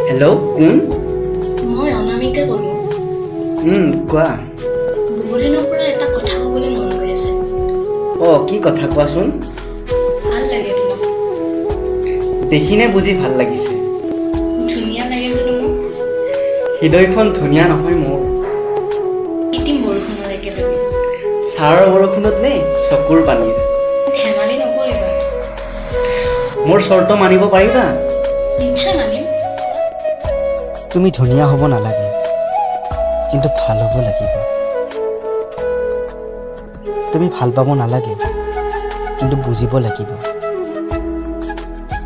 Hello' কোন? মই অনামিকা ক'লো। কোৱা। বহুদিনৰ পৰা এটা কথা ক'বলৈ মন গৈ আছে। কি কথা কোৱাচোন? ভাল লাগে তোমাক। দেখিনে বুজি ভাল লাগিছে। ধুনীয়া লাগে যে তোমাক। হৃদয়খন ধুনীয়া নহয় মোৰ। কৃত্ৰিম বৰষুণত একেলগে। ছাৰৰ বৰষুণত নে চকুৰ পানীৰ? ধেমালি নকৰিবা। মোৰ চৰ্ত মানিব পাৰিবা? নিশ্চয় মানিম। তুমি ধুনীয়া হ'ব নালাগে, কিন্তু ভাল হ'ব লাগিব। তুমি ভাল পাব নালাগে, কিন্তু বুজিব লাগিব।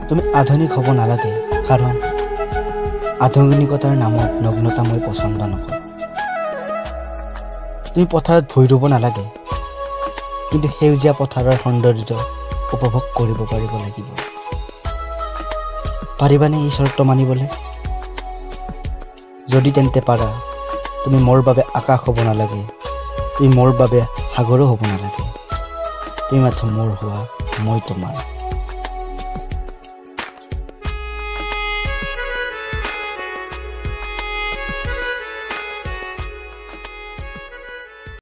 তুমি আধুনিক হ'ব নালাগে, কাৰণ আধুনিকতাৰ নামত নগ্নতা মই পচন্দ নকৰোঁ। তুমি পথাৰত ভূঁই ৰুব নালাগে, কিন্তু সেউজীয়া পথাৰৰ সৌন্দৰ্য উপভোগ কৰিব পাৰিব লাগিব। পাৰিবানে এই চৰ্ত মানিবলৈ? যদি তেন্তে পাৰা, তুমি মোৰ বাবে আকাশ হ'ব নালাগে, তুমি মোৰ বাবে সাগৰো হ'ব নালাগে। তুমি মাথো মোৰ হোৱা, মই তোমাৰ।